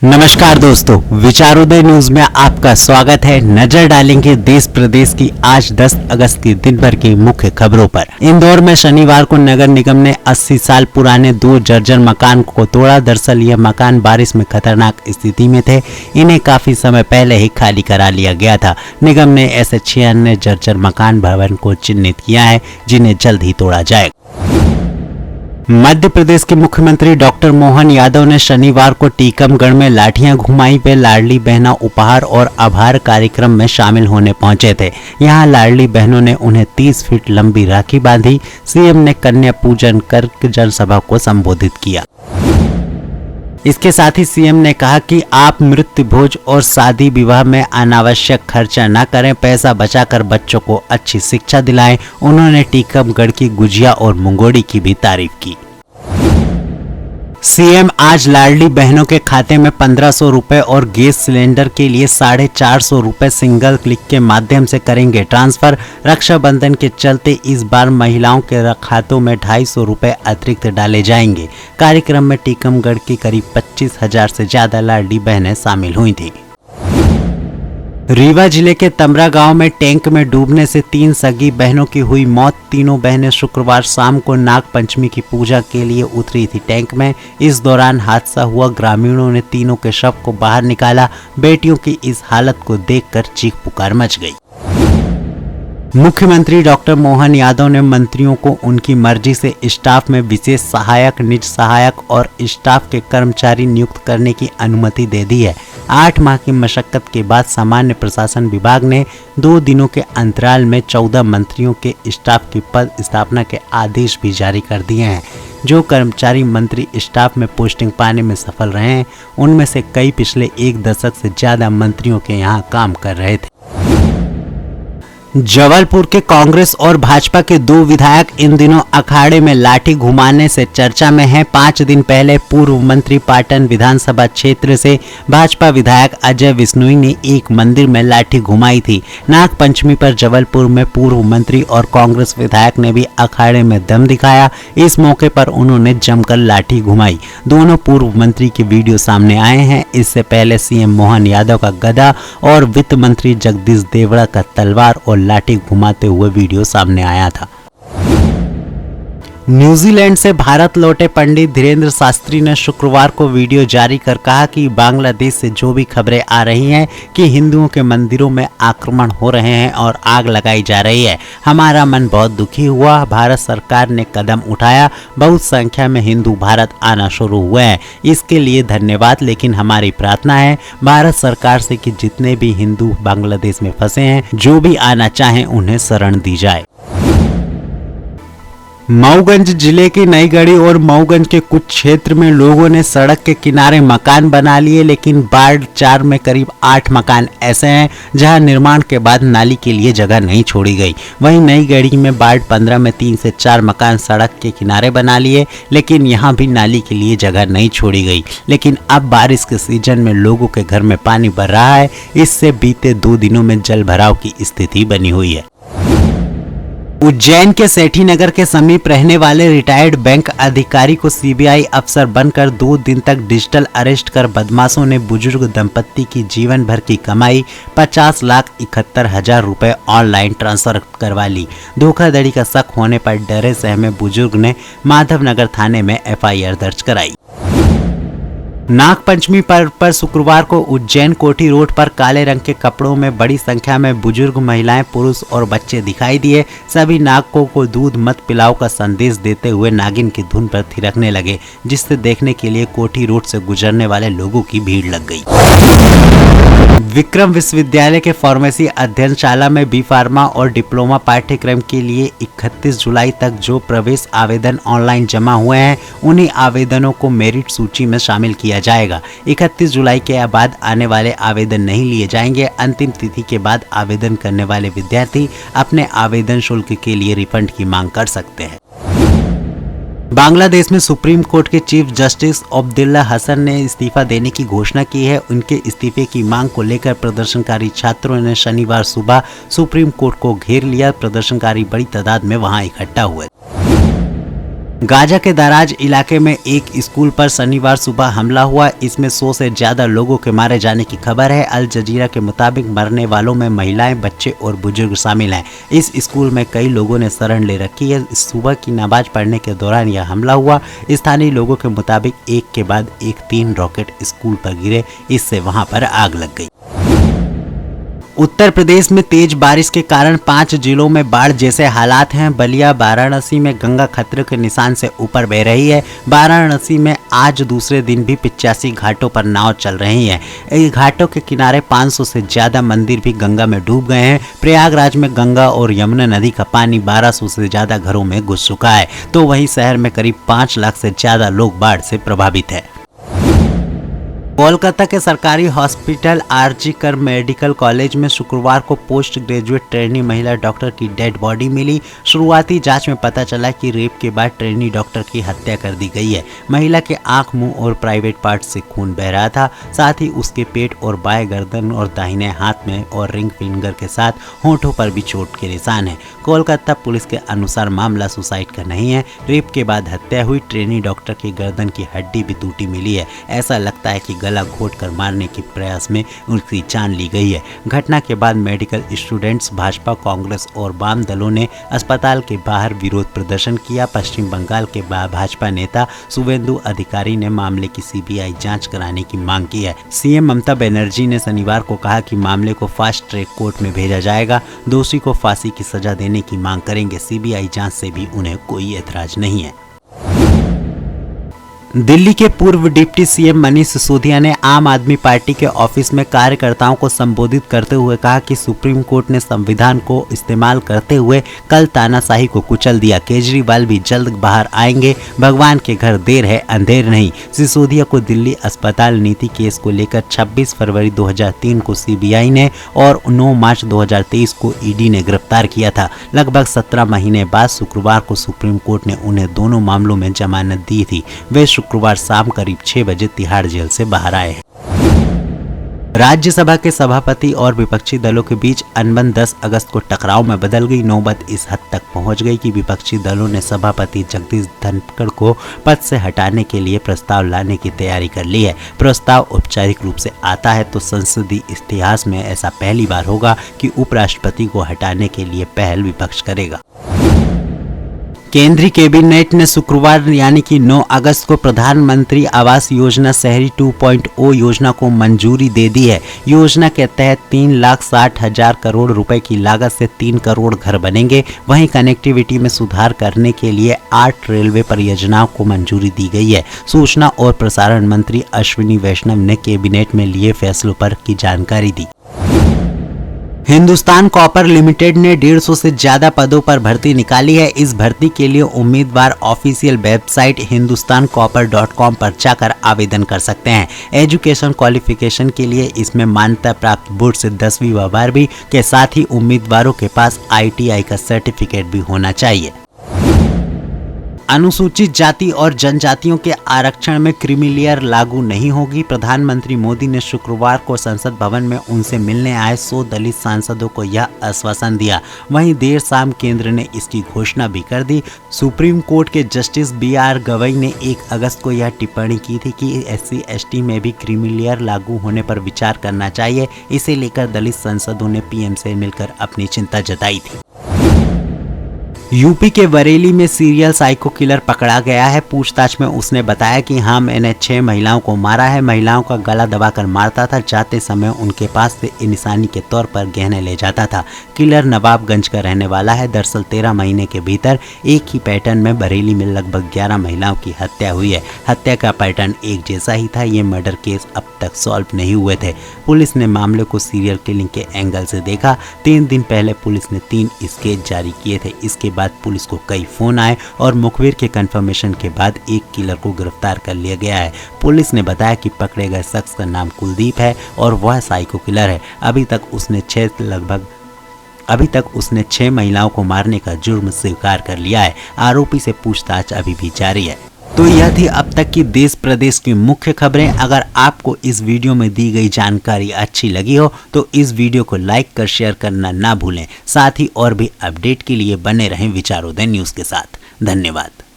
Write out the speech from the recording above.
नमस्कार दोस्तों, विचारोदय न्यूज में आपका स्वागत है। नजर डालेंगे देश प्रदेश की आज 10 अगस्त की दिन भर की मुख्य खबरों पर। इंदौर में शनिवार को नगर निगम ने 80 साल पुराने 2 जर्जर मकान को तोड़ा। दरअसल ये मकान बारिश में खतरनाक स्थिति में थे। इन्हें काफी समय पहले ही खाली करा लिया गया था। निगम ने ऐसे 96 जर्जर मकान भवन को चिन्हित किया है, जिन्हें जल्द ही तोड़ा जाएगा। मध्य प्रदेश के मुख्यमंत्री डॉक्टर मोहन यादव ने शनिवार को टीकमगढ़ में लाठियां घुमाई। वे लाडली बहना उपहार और आभार कार्यक्रम में शामिल होने पहुंचे थे। यहां लाडली बहनों ने उन्हें 30 फीट लंबी राखी बांधी। सीएम ने कन्या पूजन कर जनसभा को संबोधित किया। इसके साथ ही सीएम ने कहा कि आप मृत्यु भोज और शादी विवाह में अनावश्यक खर्चा न करें, पैसा बचाकर बच्चों को अच्छी शिक्षा दिलाएं। उन्होंने टीकमगढ़ की गुजिया और मुंगोड़ी की भी तारीफ की। सीएम आज लाडली बहनों के खाते में 1500 रुपए और गैस सिलेंडर के लिए 450 रुपए सिंगल क्लिक के माध्यम से करेंगे ट्रांसफर। रक्षाबंधन के चलते इस बार महिलाओं के खातों में 250 रुपए अतिरिक्त डाले जाएंगे। कार्यक्रम में टीकमगढ़ की करीब 25,000 से ज्यादा लाडली बहनें शामिल हुई थी। रीवा जिले के तमरा गांव में टैंक में डूबने से 3 सगी बहनों की हुई मौत। तीनों बहनें शुक्रवार शाम को नाग पंचमी की पूजा के लिए उतरी थी टैंक में। इस दौरान हादसा हुआ। ग्रामीणों ने तीनों के शव को बाहर निकाला। बेटियों की इस हालत को देखकर चीख पुकार मच गई। मुख्यमंत्री डॉक्टर मोहन यादव ने मंत्रियों को उनकी मर्जी से स्टाफ में विशेष सहायक, निज सहायक और स्टाफ के कर्मचारी नियुक्त करने की अनुमति दे दी है। 8 माह की मशक्कत के बाद सामान्य प्रशासन विभाग ने 2 दिनों के अंतराल में 14 मंत्रियों के स्टाफ की पद स्थापना के आदेश भी जारी कर दिए हैं। जो कर्मचारी मंत्री स्टाफ में पोस्टिंग पाने में सफल रहे हैं, उनमें से कई पिछले 1 दशक से ज्यादा मंत्रियों के यहाँ काम कर रहे थे। जबलपुर के कांग्रेस और भाजपा के 2 विधायक इन दिनों अखाड़े में लाठी घुमाने से चर्चा में हैं। 5 दिन पहले पूर्व मंत्री पाटन विधानसभा क्षेत्र से भाजपा विधायक अजय विश्नोई ने एक मंदिर में लाठी घुमाई थी। नाग पंचमी पर जबलपुर में पूर्व मंत्री और कांग्रेस विधायक ने भी अखाड़े में दम दिखाया। इस मौके पर उन्होंने जमकर लाठी घुमाई। दोनों पूर्व मंत्री के वीडियो सामने आए हैं। इससे पहले सीएम मोहन यादव का गदा और वित्त मंत्री जगदीश देवड़ा का तलवार और लाठी घुमाते हुए वीडियो सामने आया था। न्यूजीलैंड से भारत लौटे पंडित धीरेन्द्र शास्त्री ने शुक्रवार को वीडियो जारी कर कहा कि बांग्लादेश से जो भी खबरें आ रही हैं कि हिंदुओं के मंदिरों में आक्रमण हो रहे हैं और आग लगाई जा रही है, हमारा मन बहुत दुखी हुआ। भारत सरकार ने कदम उठाया। बहुत संख्या में हिंदू भारत आना शुरू हुए हैं। इसके लिए धन्यवाद। लेकिन हमारी प्रार्थना है भारत सरकार से कि जितने भी हिंदू बांग्लादेश में फंसे हैं, जो भी आना चाहें, उन्हें शरण दी जाए। मऊगंज जिले की नईगढ़ी और मऊगंज के कुछ क्षेत्र में लोगों ने सड़क के किनारे मकान बना लिए, लेकिन वार्ड 4 में करीब 8 मकान ऐसे हैं जहां निर्माण के बाद नाली के लिए जगह नहीं छोड़ी गई। वहीं नईगढ़ी में वार्ड 15 में 3 से 4 मकान सड़क के किनारे बना लिए, लेकिन यहां भी नाली के लिए जगह नहीं छोड़ी गई। लेकिन अब बारिश के सीजन में लोगों के घर में पानी भर रहा है। इससे बीते 2 दिनों में जल भराव की स्थिति बनी हुई है। उज्जैन के सेठी नगर के समीप रहने वाले रिटायर्ड बैंक अधिकारी को सीबीआई अफसर बनकर 2 दिन तक डिजिटल अरेस्ट कर बदमाशों ने बुजुर्ग दंपत्ति की जीवन भर की कमाई 50,71,000 रुपए ऑनलाइन ट्रांसफर करवा ली। धोखाधड़ी का शक होने पर डरे सहमे बुजुर्ग ने माधवनगर थाने में FIR दर्ज कराई। नाग पंचमी पर्व पर शुक्रवार को उज्जैन कोठी रोड पर काले रंग के कपड़ों में बड़ी संख्या में बुजुर्ग, महिलाएं, पुरुष और बच्चे दिखाई दिए। सभी नागों को दूध मत पिलाओ का संदेश देते हुए नागिन की धुन पर थिरकने लगे, जिससे देखने के लिए कोठी रोड से गुजरने वाले लोगों की भीड़ लग गई। विक्रम विश्वविद्यालय के फार्मेसी अध्ययनशाला में बी फार्मा और डिप्लोमा पाठ्यक्रम के लिए 31 जुलाई तक जो प्रवेश आवेदन ऑनलाइन जमा हुए हैं, उन्हीं आवेदनों को मेरिट सूची में शामिल किया जाएगा। 31 जुलाई के बाद आने वाले आवेदन नहीं लिए जाएंगे। अंतिम तिथि के बाद आवेदन करने वाले विद्यार्थी अपने आवेदन शुल्क के लिए रिफंड की मांग कर सकते हैं। बांग्लादेश में सुप्रीम कोर्ट के चीफ जस्टिस अब्दुल्ला हसन ने इस्तीफा देने की घोषणा की है। उनके इस्तीफे की मांग को लेकर प्रदर्शनकारी छात्रों ने शनिवार सुबह सुप्रीम कोर्ट को घेर लिया। प्रदर्शनकारी बड़ी तादाद में वहां इकट्ठा हुए। गाजा के दराज इलाके में एक स्कूल पर शनिवार सुबह हमला हुआ। इसमें 100 से ज्यादा लोगों के मारे जाने की खबर है। अल जजीरा के मुताबिक मरने वालों में महिलाएं, बच्चे और बुजुर्ग शामिल हैं। इस स्कूल में कई लोगों ने शरण ले रखी है। सुबह की नमाज पढ़ने के दौरान यह हमला हुआ। स्थानीय लोगों के मुताबिक एक के बाद एक 3 रॉकेट स्कूल पर गिरे, इससे वहां पर आग लग गई। उत्तर प्रदेश में तेज बारिश के कारण 5 जिलों में बाढ़ जैसे हालात हैं। बलिया, वाराणसी में गंगा खतरे के निशान से ऊपर बह रही है। वाराणसी में आज दूसरे दिन भी 85 घाटों पर नाव चल रही हैं। इन घाटों के किनारे 500 से ज्यादा मंदिर भी गंगा में डूब गए हैं। प्रयागराज में गंगा और यमुना नदी का पानी 1200 से ज्यादा घरों में घुस चुका है, तो वहीं शहर में करीब 5 लाख से ज्यादा लोग बाढ़ से प्रभावित है। कोलकाता के सरकारी हॉस्पिटल आरजी कर मेडिकल कॉलेज में शुक्रवार को पोस्ट ग्रेजुएट ट्रेनी महिला डॉक्टर की डेड बॉडी मिली। शुरुआती जांच में पता चला कि रेप के बाद ट्रेनी डॉक्टर की हत्या कर दी गई है। महिला के आंख, मुंह और प्राइवेट पार्ट से खून बह रहा था। साथ ही उसके पेट और बाएं गर्दन और दाहिने हाथ में और रिंग फिंगर के साथ होंठों पर भी चोट के निशान है। कोलकाता पुलिस के अनुसार मामला सुसाइड का नहीं है। रेप के बाद हत्या हुई। ट्रेनी डॉक्टर की गर्दन की हड्डी भी टूटी मिली है। ऐसा लगता है कि गला घोटकर मारने के प्रयास में उनकी जान ली गई है। घटना के बाद मेडिकल स्टूडेंट्स, भाजपा, कांग्रेस और वाम दलों ने अस्पताल के बाहर विरोध प्रदर्शन किया। पश्चिम बंगाल के भाजपा नेता शुवेंदु अधिकारी ने मामले की सीबीआई जांच कराने की मांग की है। सीएम ममता बनर्जी ने शनिवार को कहा कि मामले को फास्ट ट्रैक कोर्ट में भेजा जाएगा। दोषी को फांसी की सजा देने की मांग करेंगे। सीबीआई जांच से भी उन्हें कोई ऐतराज नहीं है। दिल्ली के पूर्व डिप्टी सीएम मनीष सिसोदिया ने आम आदमी पार्टी के ऑफिस में कार्यकर्ताओं को संबोधित करते हुए कहा कि सुप्रीम कोर्ट ने संविधान को इस्तेमाल करते हुए कल तानाशाही को कुचल दिया। केजरीवाल भी जल्द बाहर आएंगे। भगवान के घर देर है, अंधेर नहीं। सिसोदिया को दिल्ली अस्पताल नीति केस को लेकर 26 फरवरी 2003 को सीबीआई ने और 9 मार्च 2023 को ईडी ने गिरफ्तार किया था। लगभग 17 महीने बाद शुक्रवार को सुप्रीम कोर्ट ने उन्हें दोनों मामलों में जमानत दी थी। वे शुक्रवार शाम करीब 6 बजे तिहाड़ जेल से बाहर आए हैं। राज्यसभा के सभापति और विपक्षी दलों के बीच अनबन 10 अगस्त को टकराव में बदल गई। नौबत इस हद तक पहुंच गई कि विपक्षी दलों ने सभापति जगदीश धनखड़ को पद से हटाने के लिए प्रस्ताव लाने की तैयारी कर ली है। प्रस्ताव औपचारिक रूप से आता है तो संसदीय इतिहास में ऐसा पहली बार होगा कि उपराष्ट्रपति को हटाने के लिए पहल विपक्ष करेगा। केंद्रीय कैबिनेट ने शुक्रवार यानी कि 9 अगस्त को प्रधानमंत्री आवास योजना शहरी 2.0 योजना को मंजूरी दे दी है। योजना के तहत 3,60,000 करोड़ रुपए की लागत से 3 करोड़ घर बनेंगे। वहीं कनेक्टिविटी में सुधार करने के लिए 8 रेलवे परियोजनाओं को मंजूरी दी गई है। सूचना और प्रसारण मंत्री अश्विनी वैष्णव ने कैबिनेट में लिए फैसलों पर की जानकारी दी। हिंदुस्तान कॉपर लिमिटेड ने 150 से ज्यादा पदों पर भर्ती निकाली है। इस भर्ती के लिए उम्मीदवार ऑफिशियल वेबसाइट hindustancopper.com पर जाकर आवेदन कर सकते हैं। एजुकेशन क्वालिफिकेशन के लिए इसमें मान्यता प्राप्त बोर्ड से 10वीं व 12वीं के साथ ही उम्मीदवारों के पास ITI का सर्टिफिकेट भी होना चाहिए। अनुसूचित जाति और जनजातियों के आरक्षण में क्रीमी लेयर लागू नहीं होगी। प्रधानमंत्री मोदी ने शुक्रवार को संसद भवन में उनसे मिलने आए 100 दलित सांसदों को यह आश्वासन दिया। वहीं देर शाम केंद्र ने इसकी घोषणा भी कर दी। सुप्रीम कोर्ट के जस्टिस BR गवई ने 1 अगस्त को यह टिप्पणी की थी कि SC/ST में भी क्रीमी लेयर लागू होने पर विचार करना चाहिए। इसे लेकर दलित सांसदों ने PM से मिलकर अपनी चिंता जताई थी। यूपी के बरेली में सीरियल साइको किलर पकड़ा गया है। पूछताछ में उसने बताया कि हाँ, मैंने 6 महिलाओं को मारा है। महिलाओं का गला दबाकर मारता था। जाते समय उनके पास से निशानी के तौर पर गहने ले जाता था। किलर नवाबगंज का रहने वाला है। दरअसल 13 महीने के भीतर एक ही पैटर्न में बरेली में लगभग 11 महिलाओं की हत्या हुई है। हत्या का पैटर्न एक जैसा ही था। ये मर्डर केस अब तक सॉल्व नहीं हुए थे। पुलिस ने मामले को सीरियल किलिंग के एंगल से देखा। 3 दिन पहले पुलिस ने 3 स्केच जारी किए थे। इसके बाद पुलिस को कई फोन आए और मुखबिर के कंफर्मेशन के बाद एक किलर को गिरफ्तार कर लिया गया है। पुलिस ने बताया कि पकड़े गए शख्स का नाम कुलदीप है और वह साइको किलर है। अभी तक उसने 6 महिलाओं को मारने का जुर्म स्वीकार कर लिया है। आरोपी से पूछताछ अभी भी जारी है। तो यह थी अब तक की देश प्रदेश की मुख्य खबरें। अगर आपको इस वीडियो में दी गई जानकारी अच्छी लगी हो तो इस वीडियो को लाइक कर शेयर करना ना भूलें। साथ ही और भी अपडेट के लिए बने रहें विचारोदय न्यूज़ के साथ। धन्यवाद।